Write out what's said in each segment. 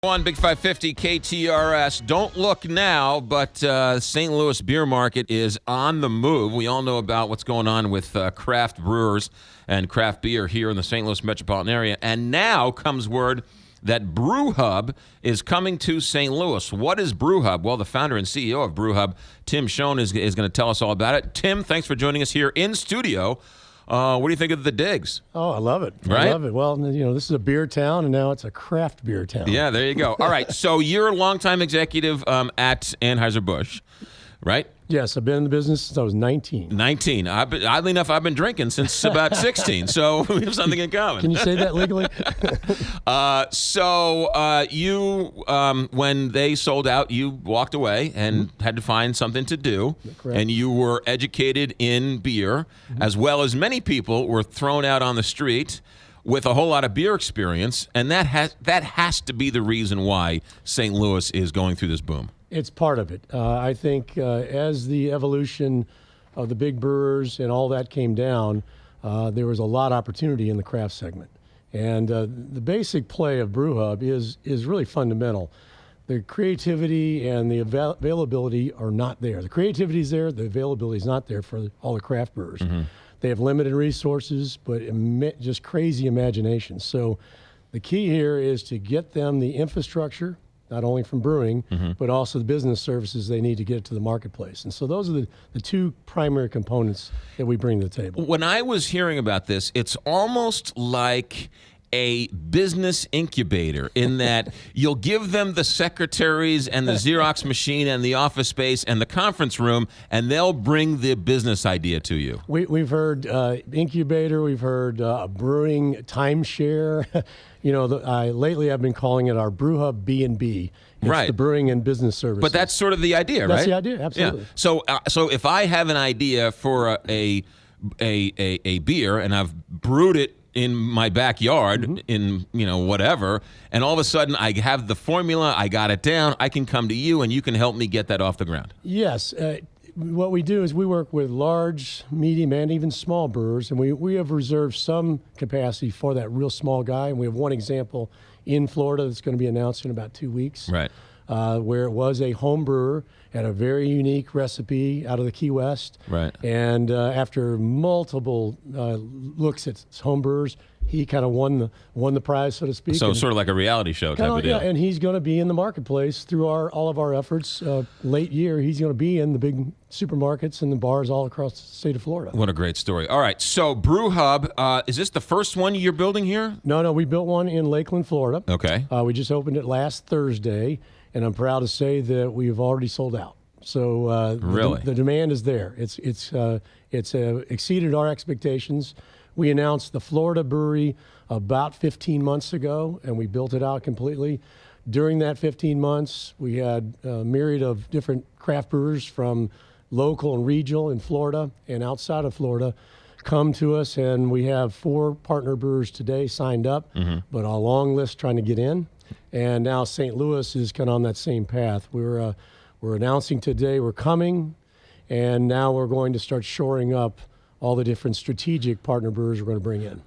On Big 550 KTRS. Don't look now, but St. Louis beer market is on the move. We all know about what's going on with craft brewers and craft beer here in the St. Louis metropolitan area. And now comes word that Brew Hub is coming to St. Louis. What is Brew Hub? Well, the founder and CEO of Brew Hub, Tim Schoen, is going to tell us all about it. Tim, thanks for joining us here in studio. What do you think of the digs? Oh, I love it. Right? I love it. Well, you know, this is a beer town, and now it's a craft beer town. Yeah, there you go. All right, so you're a longtime executive at Anheuser-Busch, right? Yes, I've been in the business since I was 19. 19. Oddly enough, I've been drinking since about 16, so we have something in common. Can you say that legally? You, when they sold out, you walked away and had to find something to do. Correct. And you were educated in beer, as well as many people were thrown out on the street with a whole lot of beer experience, and that has to be the reason why St. Louis is going through this boom. It's part of it. I think as the evolution of the big brewers and all that came down, there was a lot of opportunity in the craft segment. And the basic play of Brew Hub is really fundamental. The creativity and the availability are not there. The creativity is there, the availability is not there for all the craft brewers. Mm-hmm. They have limited resources, but just crazy imagination. So the key here is to get them the infrastructure, not only from brewing, but also the business services they need to get it to the marketplace. And so those are the two primary components that we bring to the table. When I was hearing about this, it's almost like a business incubator in that you'll give them the secretaries and the Xerox machine and the office space and the conference room, and they'll bring the business idea to you. We've heard incubator, we've heard brewing timeshare. You know, lately I've been calling it our Brew Hub B&B. It's right. The brewing and business services. But that's sort of the idea, right? That's the idea, absolutely. Yeah. So if I have an idea for a beer and I've brewed it in my backyard, in whatever, and all of a sudden I have the formula, I got it down, I can come to you and you can help me get that off the ground. Yes. What we do is we work with large, medium, and even small brewers, and we have reserved some capacity for that real small guy. And we have one example in Florida that's going to be announced in about 2 weeks, right? Where it was a home brewer, had a very unique recipe out of the Key West. Right. And after multiple looks at home brewers, he kind of won the prize, so to speak. So sort of like a reality show type of deal. Yeah, and he's going to be in the marketplace through all of our efforts. Late year, he's going to be in the big supermarkets and the bars all across the state of Florida. What a great story. All right, so Brew Hub, is this the first one you're building here? No, we built one in Lakeland, Florida. Okay. We just opened it last Thursday, and I'm proud to say that we've already sold out. So really? the demand is there. It's exceeded our expectations. We announced the Florida brewery about 15 months ago, and we built it out completely. During that 15 months, we had a myriad of different craft brewers from local and regional in Florida and outside of Florida come to us, and we have 4 partner brewers today signed up, but a long list trying to get in. And now St. Louis is kind of on that same path. We're announcing today we're coming, and now we're going to start shoring up all the different strategic partner brewers we're going to bring in.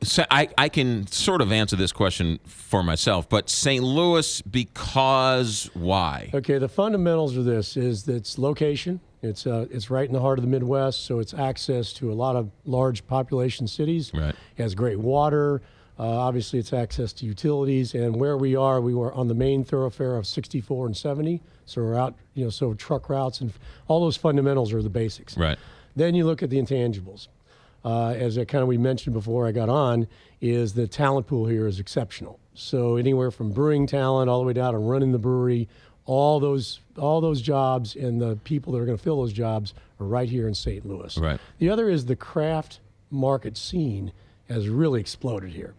So I can sort of answer this question for myself, but St. Louis, because why? Okay, the fundamentals of this is that it's location. It's right in the heart of the Midwest, so it's access to a lot of large population cities. Right. It has great water. Obviously, it's access to utilities, and where we were on the main thoroughfare of 64 and 70, so we're out, so truck routes and all those fundamentals are the basics. Right. Then you look at the intangibles. As we mentioned before I got on, is the talent pool here is exceptional. So anywhere from brewing talent all the way down to running the brewery, all those jobs and the people that are going to fill those jobs are right here in St. Louis. Right. The other is the craft market scene has really exploded here.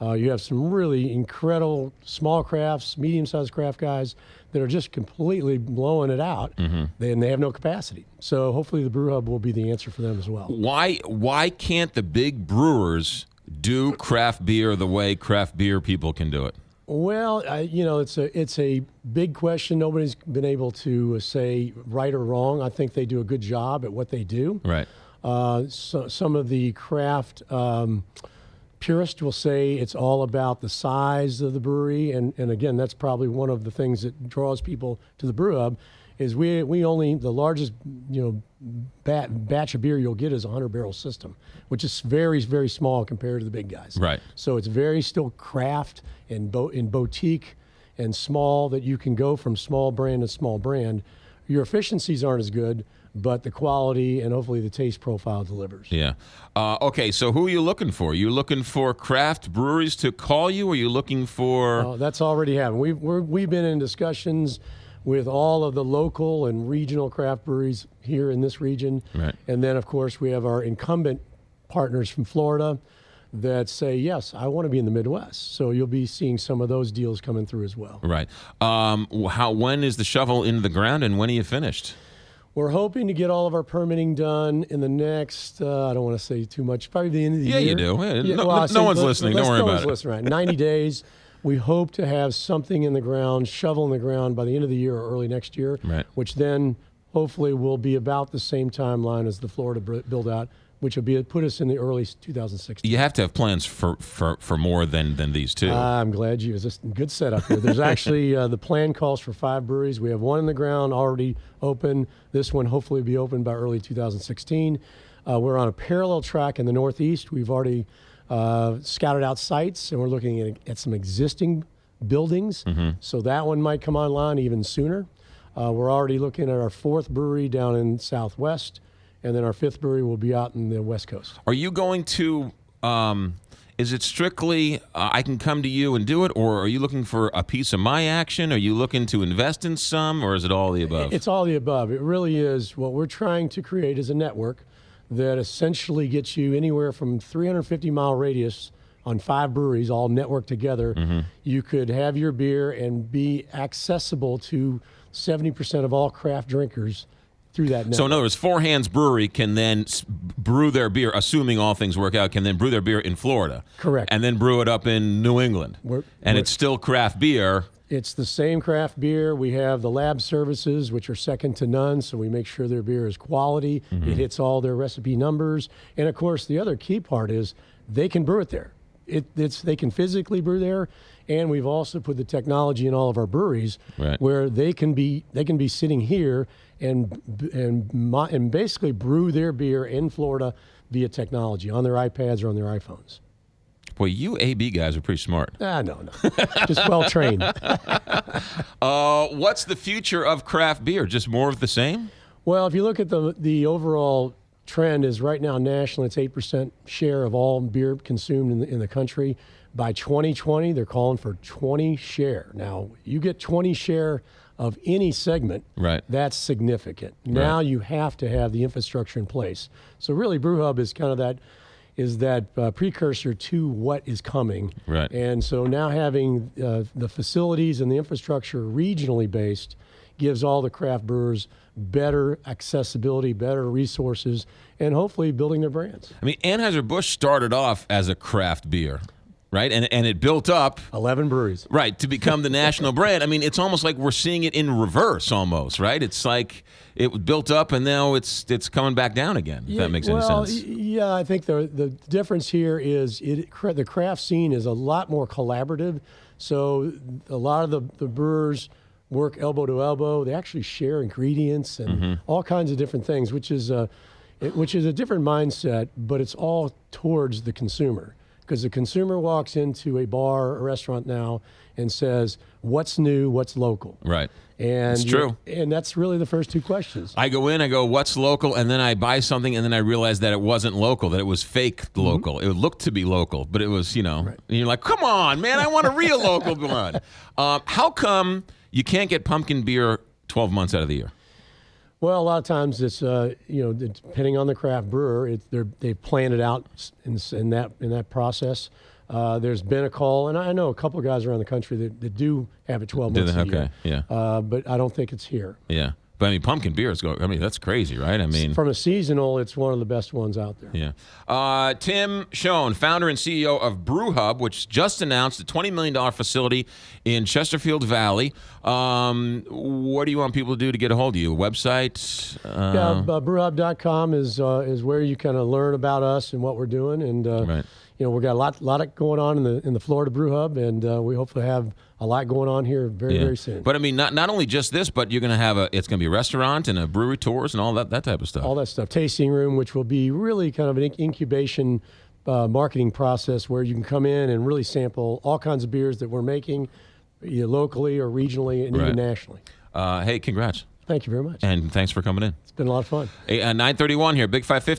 You have some really incredible small crafts, medium-sized craft guys that are just completely blowing it out, and they have no capacity. So hopefully the Brew Hub will be the answer for them as well. Why can't the big brewers do craft beer the way craft beer people can do it? Well, it's a big question. Nobody's been able to say right or wrong. I think they do a good job at what they do. Right. So some of the craft purist will say it's all about the size of the brewery, and again, that's probably one of the things that draws people to the Brew Hub. Is we only, the largest batch of beer you'll get is a 100-barrel system, which is very, very small compared to the big guys. Right. So it's very still craft and boutique and small, that you can go from small brand to small brand. Your efficiencies aren't as good, but the quality and hopefully the taste profile delivers. Yeah. Okay, so who are you looking for? You looking for craft breweries to call you, or are you looking for... That's already happened. We've been in discussions with all of the local and regional craft breweries here in this region. Right. And then, of course, we have our incumbent partners from Florida that say, yes, I want to be in the Midwest. So you'll be seeing some of those deals coming through as well. Right. When is the shovel into the ground, and when are you finished? We're hoping to get all of our permitting done in the next, I don't want to say too much, probably the end of the year. Yeah, you do. Yeah, No well, one's listening. Don't worry about it. No one's listening, right? 90 days. We hope to have something in the ground, shovel in the ground by the end of the year or early next year, right. Which then hopefully will be about the same timeline as the Florida build-out, which will put us in the early 2016. You have to have plans for more than these two. I'm glad you. It's a good setup here. There's actually the plan calls for 5 breweries. We have one in the ground already open. This one hopefully will be open by early 2016. We're on a parallel track in the Northeast. We've already scouted out sites, and we're looking at some existing buildings. Mm-hmm. So that one might come online even sooner. We're already looking at our 4th brewery down in Southwest, and then our 5th brewery will be out in the West Coast. Are you going to, is it strictly I can come to you and do it, or are you looking for a piece of my action? Are you looking to invest in some, or is it all the above? It's all the above. It really is. What we're trying to create is a network that essentially gets you anywhere from 350-mile radius on 5 breweries, all networked together. Mm-hmm. You could have your beer and be accessible to 70% of all craft drinkers through that network. So in other words, Four Hands Brewery can then brew their beer, assuming all things work out, can then brew their beer in Florida. Correct. And then brew it up in New England. It's still craft beer. It's the same craft beer. We have the lab services, which are second to none, so we make sure their beer is quality. Mm-hmm. It hits all their recipe numbers. And, of course, the other key part is they can brew it there. They can physically brew there, and we've also put the technology in all of our breweries, right, where they can be sitting here and basically brew their beer in Florida via technology on their iPads or on their iPhones. Boy, you AB guys are pretty smart. No. Just well-trained. What's the future of craft beer? Just more of the same? Well, if you look at the overall trend is right now nationally, it's 8% share of all beer consumed in the country. By 2020, they're calling for 20 share. Now, you get 20 share of any segment, right, that's significant. Now right, you have to have the infrastructure in place. So really, Brew Hub is kind of that precursor to what is coming. Right. And so now having the facilities and the infrastructure regionally based gives all the craft brewers better accessibility, better resources, and hopefully building their brands. I mean, Anheuser-Busch started off as a craft beer, right? And it built up. 11 breweries. Right, to become the national brand. I mean, it's almost like we're seeing it in reverse almost, right? It's like it built up and now it's coming back down again, if that makes any sense. Yeah, I think the difference here is the craft scene is a lot more collaborative. So a lot of the brewers work elbow to elbow. They actually share ingredients and all kinds of different things, which is a different mindset, but it's all towards the consumer. Because the consumer walks into a bar or restaurant now and says, what's new, what's local? Right. And it's true. And that's really the first 2 questions. I go in, I go, what's local? And then I buy something, and then I realize that it wasn't local, that it was fake local. It looked to be local, but it was, right, and you're like, come on, man, I want a real local one. How come you can't get pumpkin beer 12 months out of the year? Well, a lot of times it's depending on the craft brewer, they've planned it out in that process. There's been a call, and I know a couple of guys around the country that do have it 12 months a year. Okay, yeah. But I don't think it's here. Yeah. But I mean, pumpkin beer is that's crazy, right? I mean, From a seasonal, it's one of the best ones out there. yeah. Tim Schoen, founder and CEO of Brew Hub, which just announced a $20 million facility in Chesterfield Valley. What do you want people to do to get a hold of you? A website? Brewhub.com is where you kind of learn about us and what we're doing, and Right. We've got a lot going on in the Florida Brew Hub, and we hope to have a lot going on here very soon. But I mean, not only just this, but you're going to have it's going to be a restaurant and a brewery tours and all that type of stuff. All that stuff, tasting room, which will be really kind of an incubation marketing process where you can come in and really sample all kinds of beers that we're making, either locally or regionally and even nationally. Hey, congrats. Thank you very much. And thanks for coming in. It's been a lot of fun. 9:31 here, Big 550.